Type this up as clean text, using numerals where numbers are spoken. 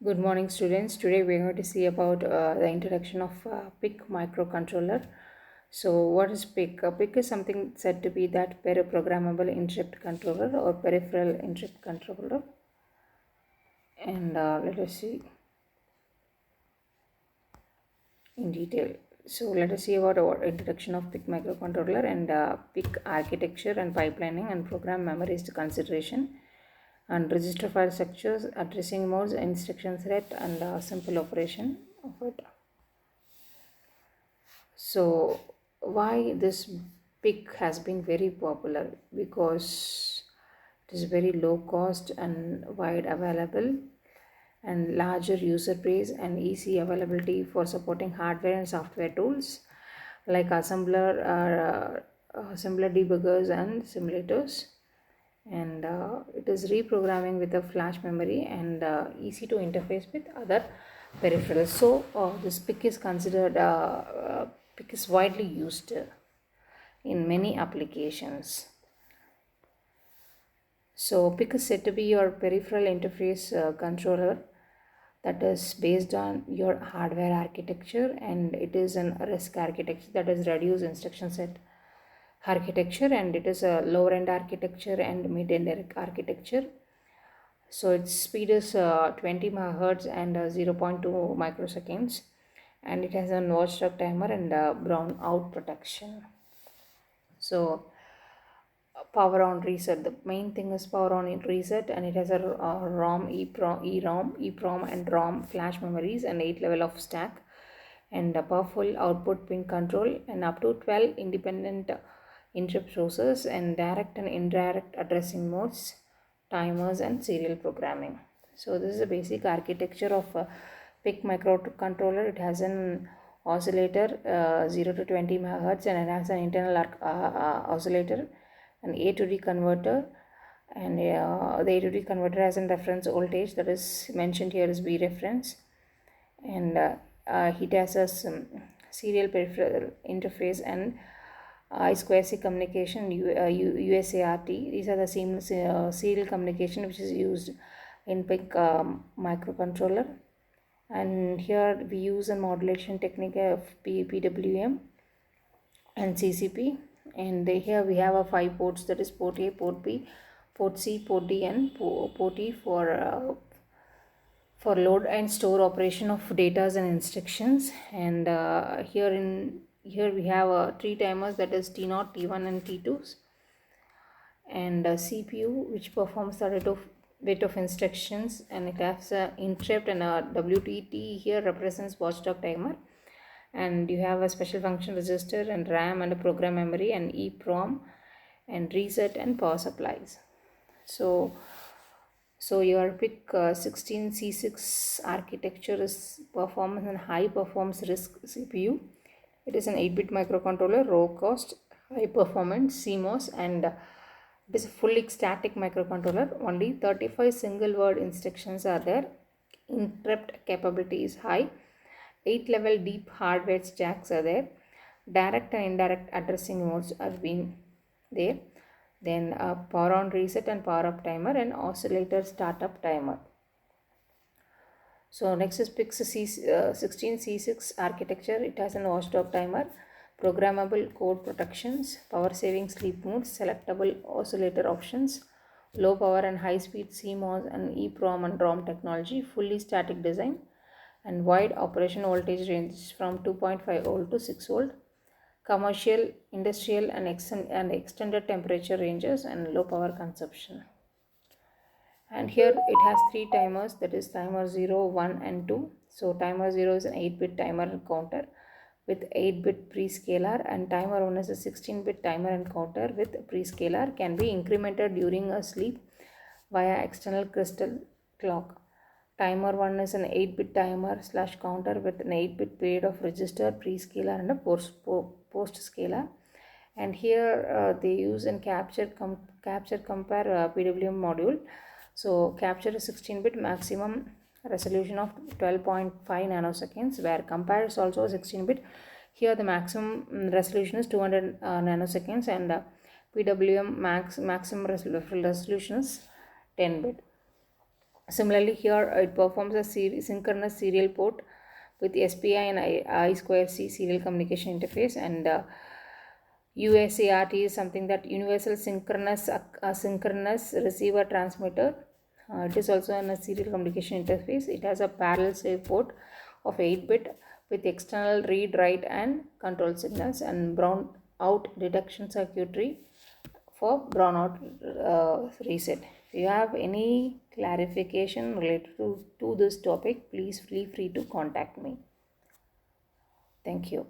Good morning, students. Today we are going to see about the introduction of PIC microcontroller. So, what is PIC? PIC is something said to be that programmable interrupt controller or peripheral interrupt controller. And let us see in detail. So, let us see about our introduction of PIC microcontroller and PIC architecture and pipelining and program memories to consideration and register file structures, addressing modes, instruction set, and simple operation of it. So why this pick has been very popular? Because it is very low cost and wide available and larger user base and easy availability for supporting hardware and software tools like assembler debuggers and simulators. And it is reprogramming with a flash memory and easy to interface with other peripherals. So this PIC is considered PIC is widely used in many applications. So PIC is said to be your peripheral interface controller that is based on your hardware architecture, and it is an RISC architecture, that is reduced instruction set architecture, and it is a lower end architecture and mid end architecture. So its speed is 20 megahertz and 0.2 microseconds, and it has a watchdog timer and brown out protection. So power on reset, the main thing is power on reset, and it has a ROM, EPROM and ROM flash memories and 8 level of stack and a powerful output pin control and up to 12 independent interrupt sources and direct and indirect addressing modes, timers and serial programming. So this is the basic architecture of a PIC microcontroller. It has an oscillator 0 to 20 megahertz, and it has an internal oscillator, an A to D converter, and the A to D converter has a reference voltage that is mentioned here as V reference, and it has a serial peripheral interface and I2C communication, USART. These are the same serial communication which is used in PIC microcontroller. And here we use a modulation technique of PWM and CCP. And here we have a 5 ports, that is port A, port B, port C, port D, and port E for load and store operation of data and instructions. And here we have 3 timers, that is T0, T1 and T2s, and CPU which performs 32 bit of instructions, and it has a interrupt, and a WTT here represents watchdog timer, and you have a special function register and RAM and a program memory and EPROM and reset and power supplies. So your PIC 16C6 architecture is performance and high performance RISC CPU. It is an 8-bit microcontroller, low cost, high performance, CMOS, and it is a fully static microcontroller. Only 35 single word instructions are there. Interrupt capability is high. 8 level deep hardware stacks are there. Direct and indirect addressing modes are being there. Then power on reset and power up timer and oscillator startup timer. So next is PIC 16C6 architecture. It has an watchdog timer, programmable code protections, power saving sleep modes, selectable oscillator options, low power and high speed CMOS and EPROM and ROM technology, fully static design, and wide operation voltage ranges from 2.5 volt to 6 volt, commercial, industrial and extended temperature ranges, and low power consumption. And here it has 3 timers, that is timer 0, 1 and 2. So timer 0 is an 8-bit timer counter with 8-bit prescaler, and timer 1 is a 16-bit timer and counter with prescaler, can be incremented during a sleep via external crystal clock. Timer 1 is an 8-bit timer / counter with an 8-bit period of register, prescaler and a post scaler. And here they use and capture compare PWM module. So capture is 16-bit, maximum resolution of 12.5 nanoseconds, where compare is also 16-bit. Here the maximum resolution is 200 nanoseconds, and PWM maximum resolution is 10-bit. Similarly, here it performs a synchronous serial port with SPI and I2C serial communication interface, and USART is something that universal synchronous asynchronous receiver transmitter. It is also a serial communication interface. It has a parallel save port of 8-bit with external read, write, and control signals, and brown out detection circuitry for brownout reset. If you have any clarification related to this topic, please feel free to contact me. Thank you.